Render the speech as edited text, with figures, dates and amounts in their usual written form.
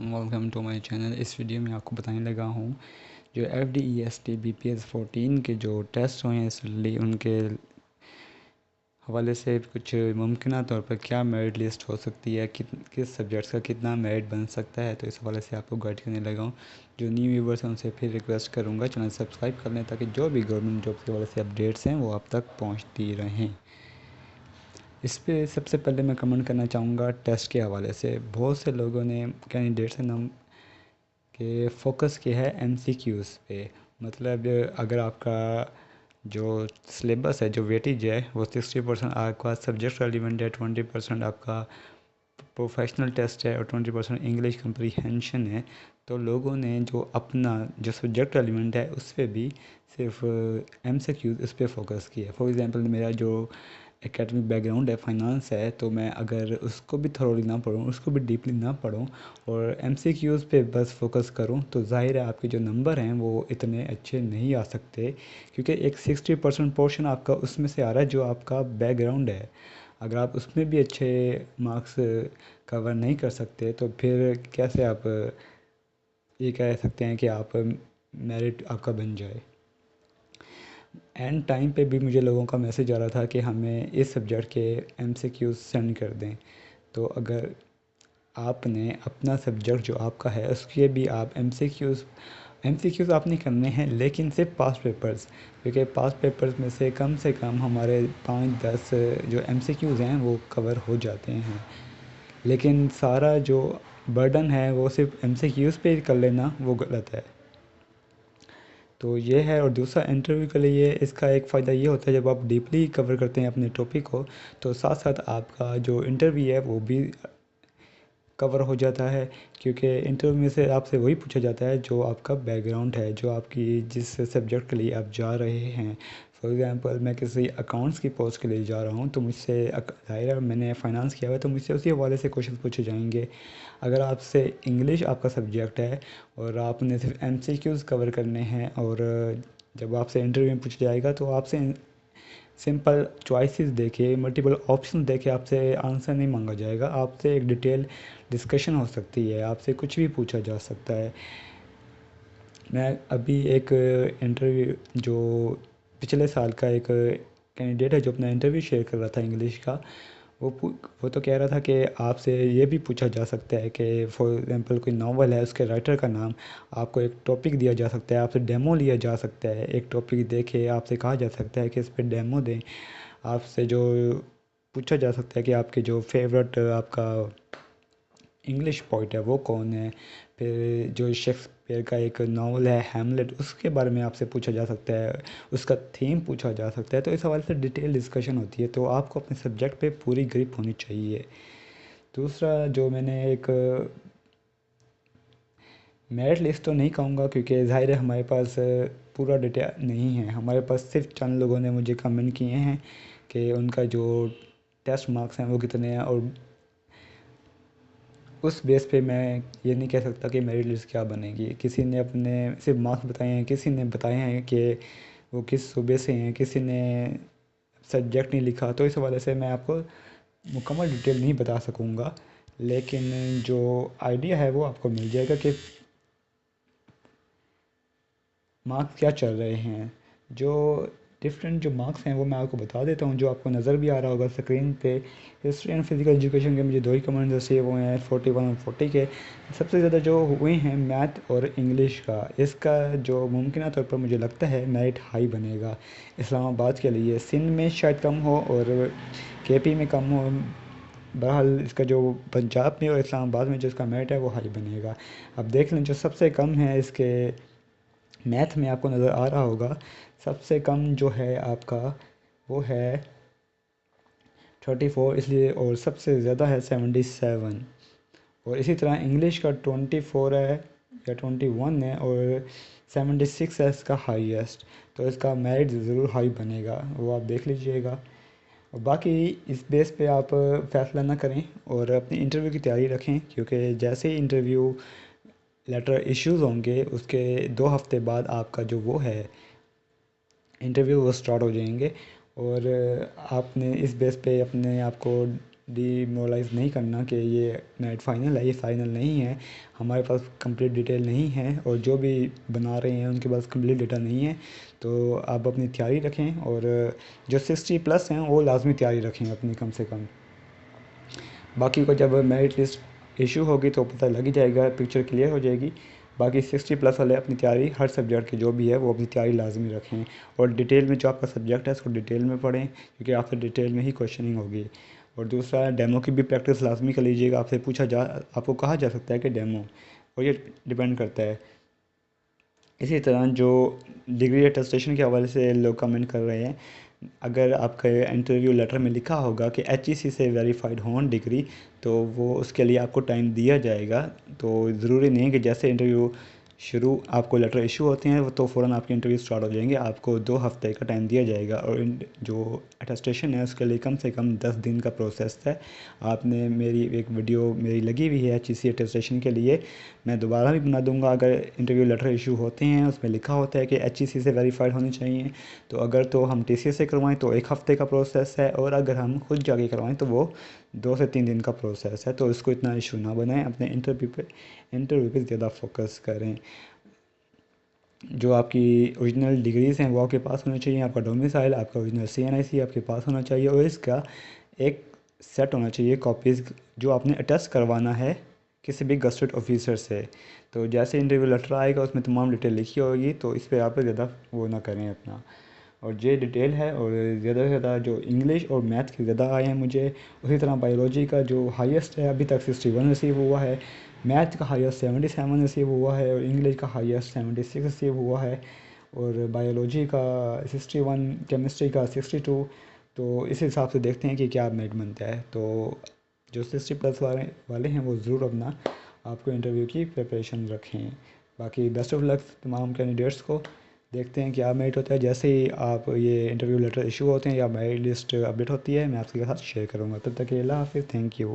Welcome to my channel. اس video میں آپ کو بتانے لگا ہوں جو FDEST BPS 14 کے جو ٹیسٹ ہوئے ہیں ریسنٹلی، ان کے حوالے سے کچھ ممکنہ طور پر کیا میرٹ لسٹ ہو سکتی ہے، کس سبجیکٹس کا کتنا میرٹ بن سکتا ہے، تو اس حوالے سے آپ کو گائیڈ کرنے لگا ہوں۔ جو نیو ویورس ہیں ان سے پھر ریکویسٹ کروں گا چینل سبسکرائب کر لیں تاکہ جو بھی گورنمنٹ جاب کے حوالے سے اپڈیٹس ہیں وہ آپ تک پہنچتی رہیں۔ اس پہ سب سے پہلے میں کمنٹ کرنا چاہوں گا ٹیسٹ کے حوالے سے۔ بہت سے لوگوں نے کینڈیڈیٹس ہیں نام کہ فوکس کیا ہے MCQs پہ، مطلب اگر آپ کا جو سلیبس ہے، جو ویٹیج ہے وہ 60% آپ کا سبجیکٹ ریلیونٹ ہے، 20% آپ کا پروفیشنل ٹیسٹ ہے اور 20% انگلش کمپریہنشن ہے، تو لوگوں نے جو اپنا جو سبجیکٹ ریلیونٹ ہے اس پہ بھی صرف MCQs اس پہ فوکس کیا ہے۔ فار ایگزامپل میرا جو اکیڈمک بیک گراؤنڈ ہے، فائنانس ہے، تو میں اگر اس کو بھی تھرولی نہ پڑھوں، اس کو بھی ڈیپلی نہ پڑھوں اور MCQs پہ بس فوکس کروں، تو ظاہر ہے آپ کے جو نمبر ہیں وہ اتنے اچھے نہیں آ سکتے، کیونکہ ایک 60% پورشن آپ کا اس میں سے آ رہا ہے جو آپ کا بیک گراؤنڈ ہے۔ اگر آپ اس میں بھی اچھے مارکس کور نہیں کر سکتے تو پھر کیسے آپ یہ کہہ سکتے ہیں کہ آپ میرٹ آپ کا بن جائے۔ اینڈ ٹائم پہ بھی مجھے لوگوں کا میسج آ رہا تھا کہ ہمیں اس سبجیکٹ کے MCQs سینڈ کر دیں، تو اگر آپ نے اپنا سبجیکٹ جو آپ کا ہے اس کے بھی آپ MCQs آپ نے کرنے ہیں، لیکن صرف پاس پیپرز، کیونکہ پاس پیپرز میں سے کم ہمارے 5-10 جو MCQs ہیں وہ کور ہو جاتے ہیں، لیکن سارا جو برڈن ہے وہ صرف MCQs پہ کر لینا وہ غلط ہے۔ تو یہ ہے۔ اور دوسرا انٹرویو کے لیے اس کا ایک فائدہ یہ ہوتا ہے، جب آپ ڈیپلی کور کرتے ہیں اپنے ٹاپک کو تو ساتھ ساتھ آپ کا جو انٹرویو ہے وہ بھی کور ہو جاتا ہے، کیونکہ انٹرویو میں سے آپ سے وہی پوچھا جاتا ہے جو آپ کا بیک گراؤنڈ ہے، جو آپ کی جس سبجیکٹ کے لیے آپ جا رہے ہیں۔ فار ایگزامپل میں کسی اکاؤنٹس کی پوسٹ کے لیے جا رہا ہوں تو مجھ سے ظاہر ہے میں نے فائنانس کیا ہوا ہے تو مجھ سے اسی حوالے سے کویشچن پوچھے جائیں گے۔ اگر آپ سے انگلش آپ کا سبجیکٹ ہے اور آپ نے صرف MCQs کور کرنے ہیں، اور جب آپ سے انٹرویو میں پوچھا جائے گا تو آپ سے سمپل چوائسیز دے کے، ملٹیپل آپشن دے کے آپ سے آنسر نہیں مانگا جائے گا، آپ سے ایک ڈیٹیل ڈسکشن ہو سکتی ہے، آپ سے کچھ بھی پوچھا جا سکتا ہے۔ میں ابھی ایک انٹرویو جو پچھلے سال کا ایک کینڈیڈیٹ ہے جو اپنا انٹرویو شیئر کر رہا تھا انگلش کا، وہ تو کہہ رہا تھا کہ آپ سے یہ بھی پوچھا جا سکتا ہے کہ فار ایگزامپل کوئی ناول ہے، اس کے رائٹر کا نام، آپ کو ایک ٹاپک دیا جا سکتا ہے، آپ سے ڈیمو لیا جا سکتا ہے، ایک ٹاپک دے کے آپ سے کہا جا سکتا ہے کہ اس پہ ڈیمو دیں، آپ سے جو پوچھا جا سکتا ہے کہ آپ کے جو فیورٹ آپ کا انگلش پوئٹ ہے وہ کون ہے، پھر جو شیکسپیئر کا ایک ناول ہے ہیملیٹ، اس کے بارے میں آپ سے پوچھا جا سکتا ہے، اس کا تھیم پوچھا جا سکتا ہے، تو اس حوالے سے ڈیٹیل ڈسکشن ہوتی ہے، تو آپ کو اپنے سبجیکٹ پہ پوری گرپ ہونی چاہیے۔ دوسرا جو میں نے ایک میرٹ لسٹ تو نہیں کہوں گا کیونکہ ظاہر ہے ہمارے پاس پورا ڈیٹا نہیں ہے، ہمارے پاس صرف چند لوگوں نے مجھے کمنٹ کیے ہیں کہ ان کا جو ٹیسٹ مارکس ہیں وہ کتنے ہیں، اور اس بیس پہ میں یہ نہیں کہہ سکتا کہ میری لسٹ کیا بنے گی۔ کسی نے اپنے صرف مارکس بتائے ہیں، کسی نے بتائے ہیں کہ وہ کس صوبے سے ہیں، کسی نے سبجیکٹ نہیں لکھا، تو اس حوالے سے میں آپ کو مکمل ڈیٹیل نہیں بتا سکوں گا، لیکن جو آئیڈیا ہے وہ آپ کو مل جائے گا کہ مارکس کیا چل رہے ہیں۔ جو ڈفرینٹ جو مارکس ہیں وہ میں آپ کو بتا دیتا ہوں، جو آپ کو نظر بھی آ رہا ہوگا اسکرین پہ۔ ہسٹری اینڈ فزیکل ایجوکیشن کے مجھے 2 ہی کمنٹ ریسیو ہوئے ہیں، 41 اور 40 کے۔ سب سے زیادہ جو ہوئے ہیں میتھ اور انگلش کا، اس کا جو ممکنہ طور پر مجھے لگتا ہے میرٹ ہائی بنے گا اسلام آباد کے لیے۔ سندھ میں شاید کم ہو اور KP میں کم ہو، بہرحال اس کا جو پنجاب میں اور اسلام آباد میں جو اس کا میرٹ ہے وہ ہائی بنے گا۔ اب دیکھ لیں جو سب سے کم ہے اس کے میتھ میں آپ کو نظر آ رہا ہوگا، سب سے کم جو ہے آپ کا وہ ہے 34 اس لیے، اور سب سے زیادہ ہے 77، اور اسی طرح انگلش کا 24 ہے یا 21 ہے، اور 76 ہے اس کا ہائیسٹ، تو اس کا میرٹ ضرور ہائی بنے گا، وہ آپ دیکھ لیجئے گا۔ اور باقی اس بیس پہ آپ فیصلہ نہ کریں اور اپنی انٹرویو کی تیاری رکھیں، کیونکہ جیسے ہی انٹرویو لیٹر ایشوز ہوں گے اس کے 2 ہفتے بعد آپ کا جو وہ ہے انٹرویو وہ سٹارٹ ہو جائیں گے، اور آپ نے اس بیس پہ اپنے آپ کو ڈیمورلائز نہیں کرنا کہ یہ نیٹ فائنل ہے، یہ فائنل نہیں ہے، ہمارے پاس کمپلیٹ ڈیٹیل نہیں ہے اور جو بھی بنا رہے ہیں ان کے پاس کمپلیٹ ڈیٹا نہیں ہے. تو آپ اپنی تیاری رکھیں اور جو 60+ ہیں وہ لازمی تیاری رکھیں اپنی کم سے کم. باقی کو جب میرٹ لسٹ ایشو ہوگی تو پتہ لگ ہی جائے گا، پکچر کلیئر ہو جائے گی. باقی 60+ والے اپنی تیاری ہر سبجیکٹ کی جو بھی ہے وہ اپنی تیاری لازمی رکھیں اور ڈیٹیل میں جو آپ کا سبجیکٹ ہے اس کو ڈیٹیل میں پڑھیں کیونکہ آپ سے ڈیٹیل میں ہی کوشچننگ ہوگی. اور دوسرا ڈیمو کی بھی پریکٹس لازمی کر لیجیے گا. آپ سے آپ کو کہا جا سکتا ہے کہ ڈیمو، اور یہ ڈیپینڈ کرتا ہے. اسی طرح جو ڈگری اٹیسٹیشن کے حوالے سے لوگ کمنٹ کر رہے ہیں، اگر آپ کے انٹرویو لیٹر میں لکھا ہوگا کہ HEC سے ویریفائڈ ہوں ڈگری، تو وہ اس کے لیے آپ کو ٹائم دیا جائے گا. تو ضروری نہیں ہے کہ جیسے انٹرویو شروع آپ کو لیٹر ایشو ہوتے ہیں تو فوراً آپ کے انٹرویو سٹارٹ ہو جائیں گے. آپ کو 2 ہفتے کا ٹائم دیا جائے گا اور جو اٹیسٹیشن ہے اس کے لیے کم سے کم 10 دن کا پروسیس ہے. آپ نے میری ایک ویڈیو میری لگی ہوئی ہے HEC اٹیسٹیشن کے لیے، میں دوبارہ بھی بنا دوں گا. اگر انٹرویو لیٹر ایشو ہوتے ہیں اس میں لکھا ہوتا ہے کہ HEC سے ویریفائڈ ہونے چاہیے، تو اگر تو ہم TCS سے کروائیں تو 1 ہفتے کا پروسیس ہے، اور اگر ہم خود جا کے کروائیں تو وہ 2 سے 3 دن کا پروسیس ہے. تو اس کو اتنا ایشو نہ بنائیں، اپنے انٹرویو پہ زیادہ فوکس کریں. جو آپ کی اوریجنل ڈگریز ہیں وہ آپ کے پاس ہونا چاہیے، آپ کا ڈومیسائل، آپ کا اوریجنل CNIC آپ کے پاس ہونا چاہیے، اور اس کا ایک سیٹ ہونا چاہیے کاپیز جو آپ نے اٹیسٹ کروانا ہے کسی بھی گزٹڈ آفیسر سے. تو جیسے انٹرویو لیٹر آئے گا اس میں تمام ڈیٹیل لکھی ہوگی، تو اس پہ آپ زیادہ وہ نہ کریں اپنا. اور یہ ڈیٹیل ہے. اور زیادہ سے زیادہ جو انگلش اور میتھ کے زیادہ آئے ہیں مجھے، اسی طرح بایولوجی کا جو ہائیسٹ ہے ابھی تک 61 ریسیو ہوا ہے، میتھ کا ہائیسٹ 77 ریسیو ہوا ہے، اور انگلش کا ہائیسٹ 76 ریسیو ہوا ہے، اور بایولوجی کا 61، کیمسٹری کا 62. تو اس حساب سے دیکھتے ہیں کہ کیا میرٹ بنتا ہے. تو جو 60+ والے ہیں وہ ضرور اپنا آپ کو انٹرویو کی پریپریشن رکھیں. باقی بیسٹ آف لک تمام کینڈیڈیٹس کو. دیکھتے ہیں کیا میرٹ ہوتا ہے. جیسے ہی آپ یہ انٹرویو لیٹر ایشو ہوتے ہیں یا میرٹ لسٹ اپڈیٹ ہوتی ہے میں آپ کے ساتھ شیئر کروں گا. تب تک کے لیے اللہ حافظ. Thank you.